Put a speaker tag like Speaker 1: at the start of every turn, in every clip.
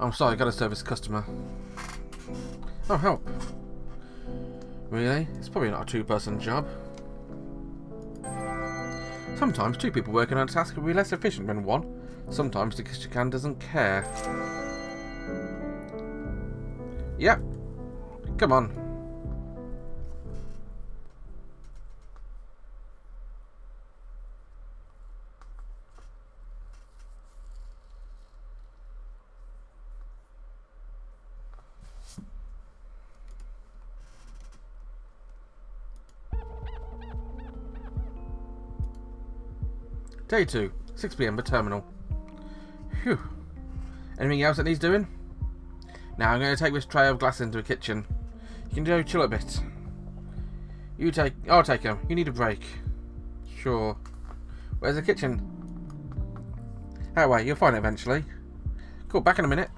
Speaker 1: I'm sorry, I gotta service customer. Oh, help. Really? It's probably not a two-person job. Sometimes two people working on a task will be less efficient than one. Sometimes the kitchen doesn't care. Yep. Come on. Day 2, 6 PM, the terminal. Phew. Anything else that needs doing? Now I'm going to take this tray of glass into the kitchen. You can go chill a bit. I'll take him. You need a break. Sure. Where's the kitchen? Oh wait, you'll find it eventually. Cool, back in a minute.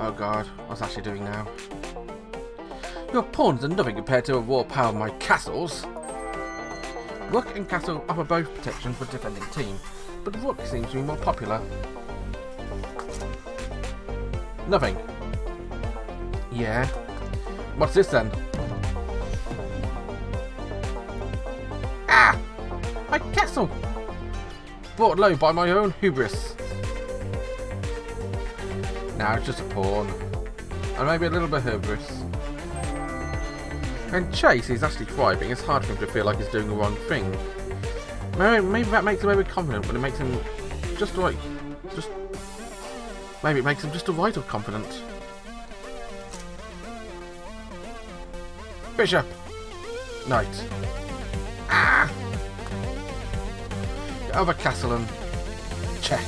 Speaker 1: Oh god, what's Ashley doing now? Your pawns are nothing compared to the raw power of my castles. Rook and castle offer both protection for defending team, but the rook seems to be more popular. Nothing. Yeah. What's this then? Ah! My castle! Brought low by my own hubris. Now it's just a pawn. And maybe a little bit of hubris. And Chase is actually thriving. It's hard for him to feel like he's doing the wrong thing. Maybe that makes him overconfident, but it makes him just right. Maybe it makes him just a right of confident. Bishop! Knight. Ah! Get over castle and check.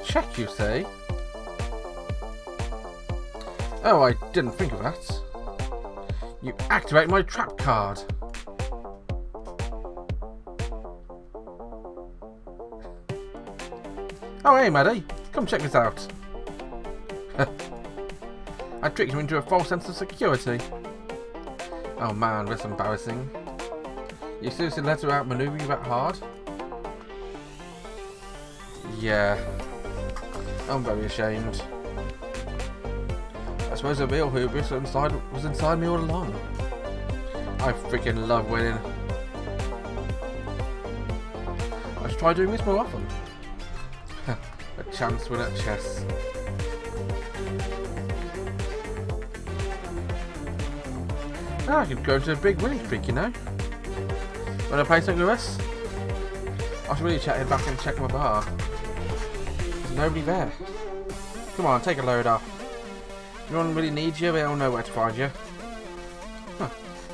Speaker 1: Check, you say? Oh, I didn't think of that. You activate my trap card. Oh, hey, Maddie. Come check this out. I tricked you into a false sense of security. Oh man, that's embarrassing. You seriously let her outmaneuver you that hard? Yeah. I'm very ashamed. I suppose the real hubris was inside me all along. I freaking love winning. I should try doing this more often. A chance to win at chess. Ah, I could go to a big winning streak, you know. When I play something with us, I should really head back and check my bar. There's nobody there. Come on, take a load off. If anyone really needs you, they'll know where to find you. Huh.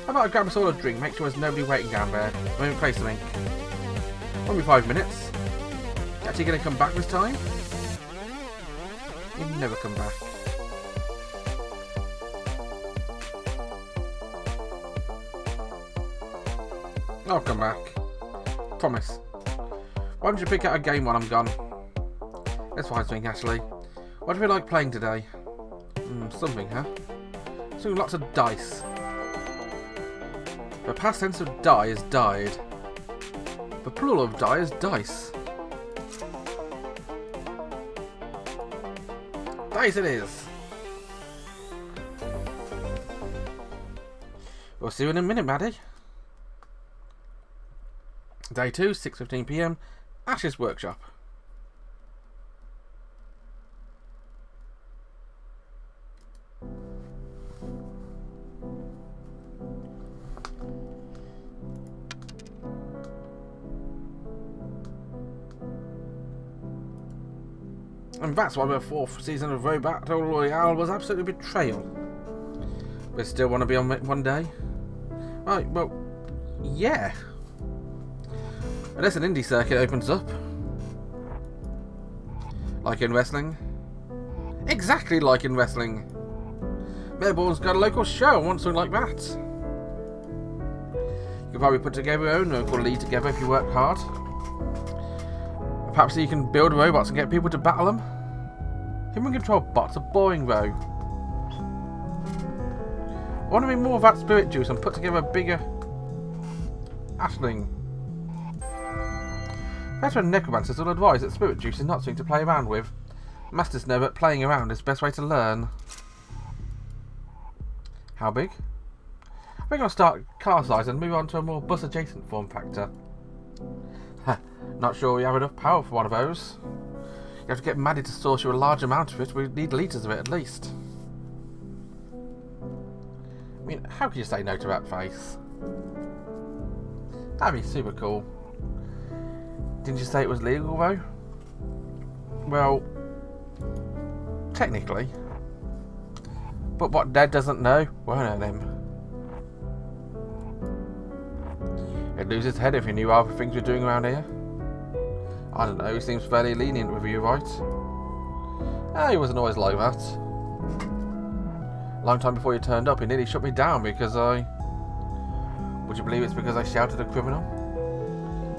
Speaker 1: How about I grab us all a drink, make sure there's nobody waiting down there when we play something. Only 5 minutes. Actually gonna come back this time? You never come back. I'll come back. Promise. Why don't you pick out a game while I'm gone? Let's find something, Ashley. What do we like playing today? Something, huh? Something with lots of dice. The past tense of die is died. The plural of die is dice. Dice it is! We'll see you in a minute, Maddie. Day 2, 6:15 PM, Ash's workshop. And that's why the 4th season of Battle Royale was absolutely betrayal. We still want to be on it one day? Right, well, yeah. Unless an indie circuit opens up. Like in wrestling. Exactly like in wrestling. Melbourne's got a local show and wants something like that. You could probably put together your own local league together if you work hard. Perhaps you can build robots and get people to battle them. Human controlled bots are boring though. I want to make more of that spirit juice and put together a bigger Ashling. Veteran necromancers will advise that spirit juice is not something to play around with. Masters know that playing around is the best way to learn. How big? We're going to start car size and move on to a more bus adjacent form factor. Not sure we have enough power for one of those. You have to get Maddie to source you a large amount of it. We need litres of it at least. I mean, how could you say no to that face? That'd be super cool. Didn't you say it was legal though? Well, technically. But what Dad doesn't know won't hurt him. He'd lose his head if he knew half the things we're doing around here. I don't know, he seems fairly lenient with you, right? He wasn't always like that. A long time before you turned up, he nearly shut me down because I... Would you believe it's because I shouted at a criminal?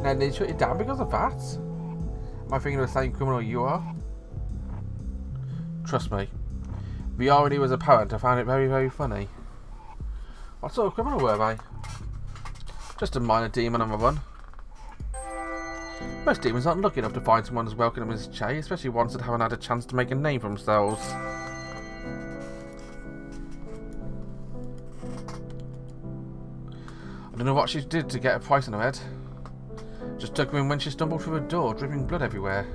Speaker 1: Now, did he shut you down because of that? Am I thinking of the same criminal you are? Trust me. The irony was apparent. I found it very, very funny. What sort of criminal were they? Just a minor demon on the run. Most demons aren't lucky enough to find someone as welcome as Che, especially ones that haven't had a chance to make a name for themselves. I don't know what she did to get a price on her head. Just took her in when she stumbled through a door, dripping blood everywhere.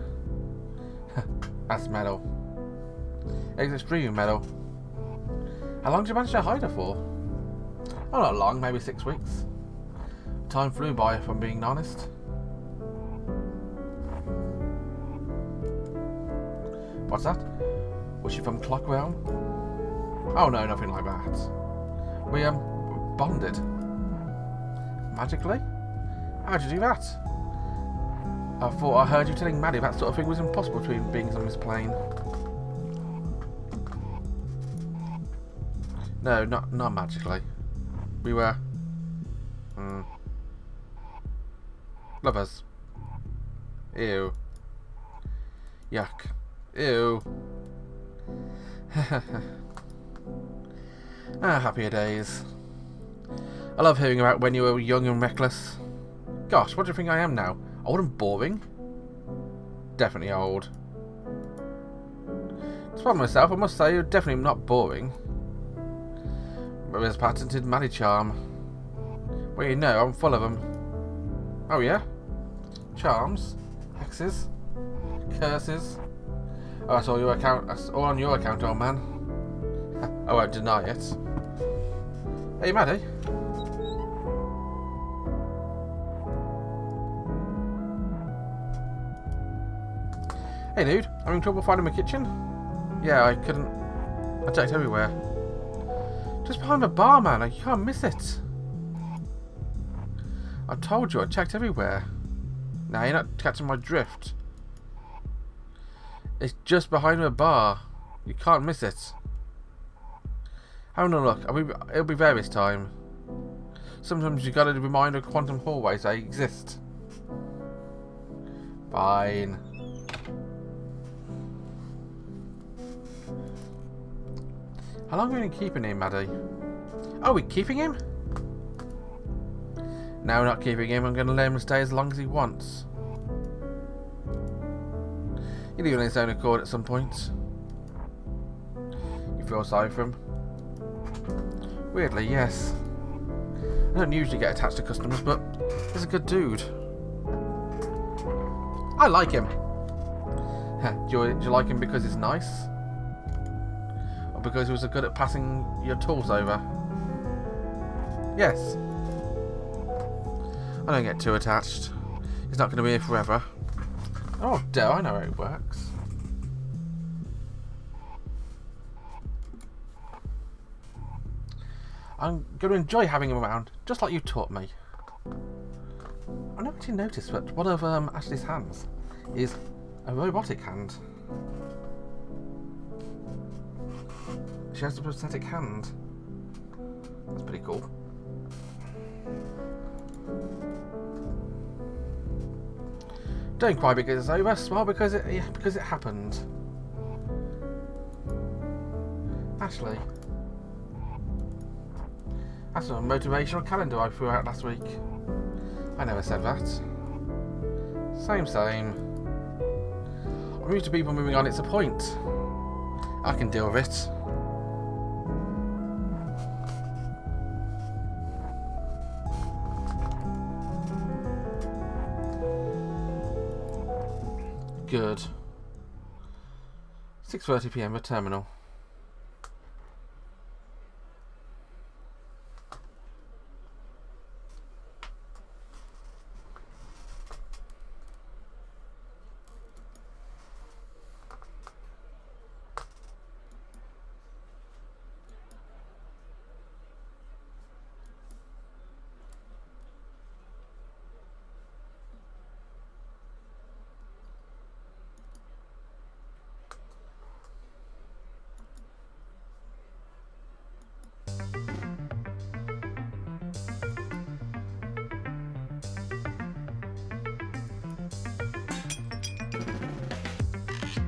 Speaker 1: That's metal. It's extreme metal. How long did you manage to hide her for? Oh, not long, maybe 6 weeks. Time flew by, if I'm being honest. What's that? Was she from Clock Realm? Oh no, nothing like that. We, bonded. Magically? How'd you do that? I thought I heard you telling Maddie that sort of thing was impossible between beings on this plane. No, not magically. We were... lovers. Ew. Yuck. Ew. Happier days. I love hearing about when you were young and reckless. Gosh, what do you think I am now? Old and boring? Definitely old. Despite myself, I must say you're definitely not boring. But there's patented Maddie charm. Well, you know, I'm full of them. Oh yeah? Charms? Hexes? Curses? Oh, that's all your account. That's all on your account, old man. I won't deny it. Hey, Maddie. Hey, dude. Having trouble finding my kitchen? Yeah, I couldn't. I checked everywhere. Just behind the bar, man. You can't miss it. I told you, I checked everywhere. Now you're not catching my drift. It's just behind the bar. You can't miss it. Have a look. It'll be there this time. Sometimes you gotta remind of quantum hallways they exist. Fine. How long are we keeping him, Maddie? Oh, we're keeping him? No, we're not keeping him. I'm going to let him stay as long as he wants. He'll leave on his own accord at some point. You feel sorry for him? Weirdly, yes. I don't usually get attached to customers, but he's a good dude. I like him. Do you like him because he's nice? Or because he was good at passing your tools over? Yes. I don't get too attached. He's not going to be here forever. Oh, duh, I know how it works. I'm going to enjoy having him around, just like you taught me. I never actually noticed that one of Ashley's hands is a robotic hand. She has a prosthetic hand. That's pretty cool. Don't cry because it's over. Smile because it happened. Actually, that's a motivational calendar I threw out last week. I never said that. Same. I'm used to people moving on, it's a point. I can deal with it. Good. 6:30 PM at terminal.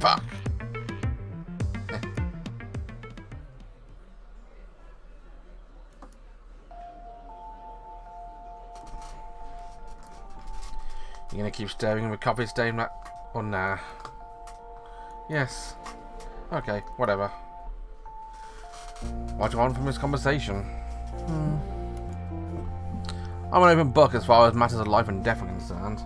Speaker 1: Fuck. You gonna keep staring with coffee stain that or nah? Yes. Okay, whatever. What do you want from this conversation? I'm an open book as far as matters of life and death are concerned.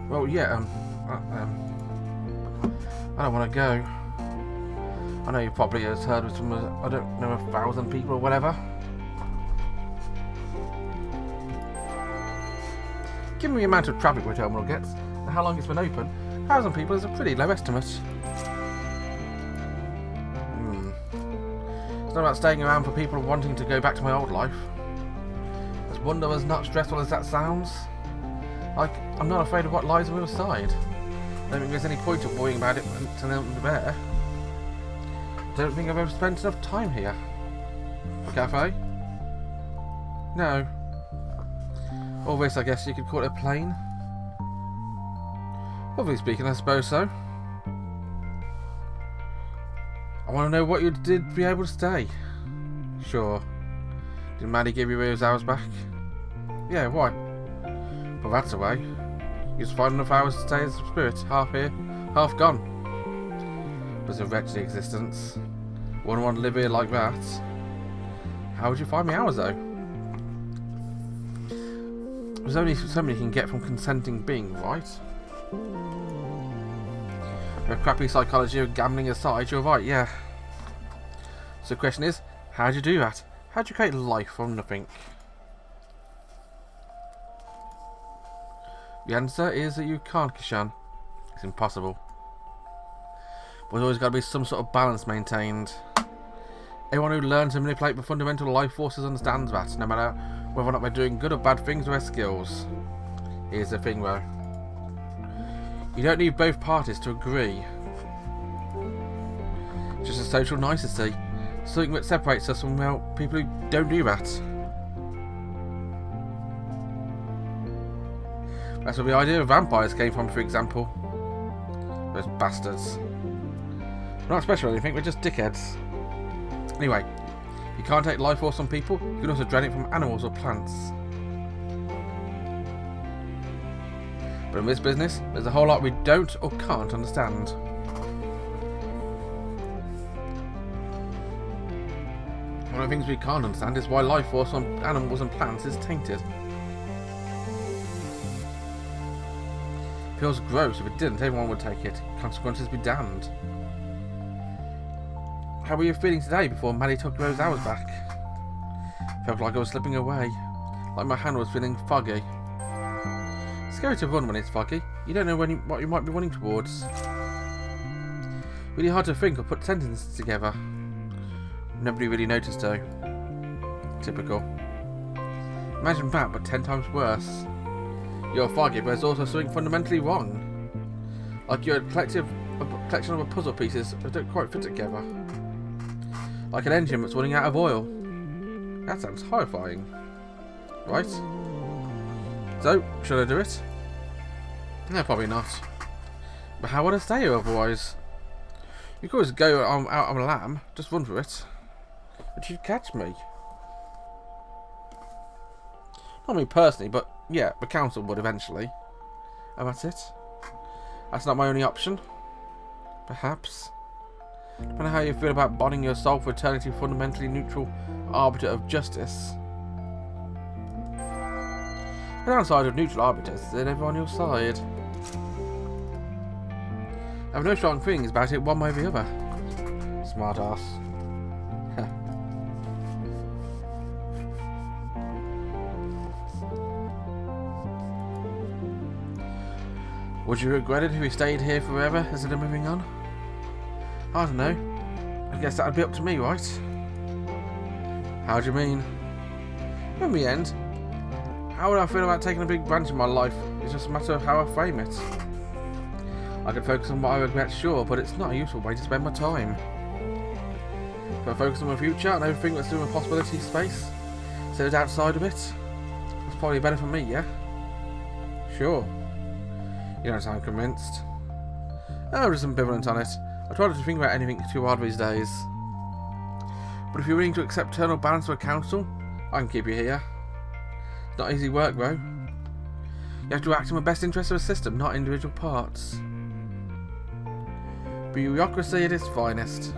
Speaker 1: Well, yeah, I don't want to go. I know you probably have heard of some, I don't know, 1,000 people or whatever. Given the amount of traffic the terminal gets and how long it's been open, 1,000 people is a pretty low estimate. It's not about staying around for people wanting to go back to my old life. As wonderful as not stressful as that sounds, I'm not afraid of what lies on the other side. I don't think there's any point of worrying about it until they're there. I don't think I've ever spent enough time here. Cafe? No. All this, I guess you could call it a plane. Roughly speaking, I suppose so. I want to know what you did to be able to stay. Sure. Did Maddie give you those hours back? Yeah, why? Well, that's the way. You just find enough hours to stay as a spirit, half here, half gone. It was a wretched existence. Wouldn't want to live here like that. How would you find me hours, though? There's only so many you can get from consenting being, right? The crappy psychology of gambling aside, you're right, yeah. So the question is, how'd you do that? How'd you create life from nothing? The answer is that you can't, Kishan. It's impossible. But there's always got to be some sort of balance maintained. Anyone who learns to manipulate the fundamental life forces understands that, no matter whether or not they're doing good or bad things with their skills. Here's the thing though. You don't need both parties to agree. It's just a social nicety. Something that separates us from, well, people who don't do that. That's where the idea of vampires came from, for example. Those bastards. They're not special or anything, they're just dickheads. Anyway, if you can't take life force from people, you can also drain it from animals or plants. But in this business, there's a whole lot we don't or can't understand. One of the things we can't understand is why life force on animals and plants is tainted. Feels gross. If it didn't, everyone would take it. Consequences be damned. How were you feeling today before Maddie took those hours back? Felt like I was slipping away. Like my hand was feeling foggy. It's scary to run when it's foggy. You don't know what you might be running towards. Really hard to think or put sentences together. Nobody really noticed though. Typical. Imagine that, but 10 times worse. You're foggy, but there's also something fundamentally wrong. Like you're a collection of puzzle pieces that don't quite fit together. Like an engine that's running out of oil. That sounds horrifying. Right? So, should I do it? No, probably not. But how would I stay here otherwise? You could always go out on a lamb, just run for it. But you'd catch me. Not me personally, but yeah, the council would eventually. And that's it. That's not my only option. Perhaps. Depending on how you feel about bonding your soul for eternity, fundamentally neutral arbiter of justice. The downside of neutral arbiters is they're never on your side. I have no strong feelings about it one way or the other. Smart ass. Would you regret it if you stayed here forever instead of moving on? I don't know. I guess that'd be up to me, right? How do you mean? In the end, how would I feel about taking a big branch in my life? It's just a matter of how I frame it. I could focus on what I regret, sure, but it's not a useful way to spend my time. If I focus on my future and everything that's in the possibility space, instead of outside of it, that's probably better for me, yeah? Sure. You don't sound convinced. I'm just ambivalent on it. I try not to think about anything too hard these days. But if you're willing to accept eternal balance for a council, I can keep you here. It's not easy work, though. You have to act in the best interest of the system, not individual parts. Bureaucracy at its finest.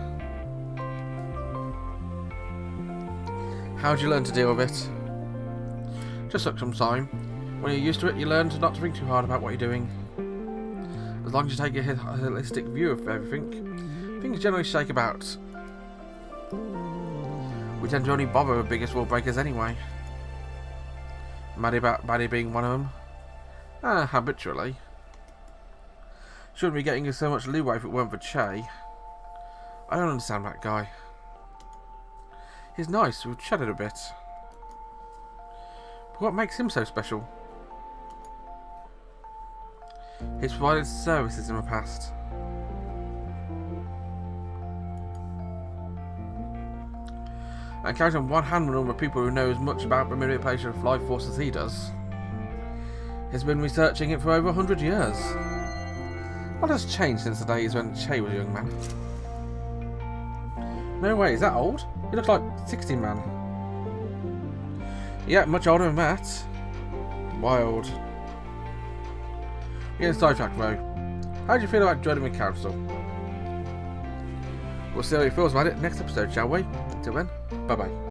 Speaker 1: How'd you learn to deal with it? Just took some time. When you're used to it, you learn to not to think too hard about what you're doing. As long as you take a holistic view of everything, things generally shake about. We tend to only bother with biggest rule breakers anyway. Maddie being one of them. Habitually. Shouldn't be getting so much leeway if it weren't for Che. I don't understand that guy. He's nice, we've chatted a bit. But what makes him so special? He's provided services in the past. And counting on one hand the number of people who know as much about the manipulation of life force as he does. He's been researching it for over 100 years. What has changed since the days when Che was a young man? No way, is that old? He looks like 60, man. Yeah, much older than that. Wild. Getting sidetracked though. How do you feel about joining the council? We'll see how he feels about it next episode, shall we? Until then, bye bye.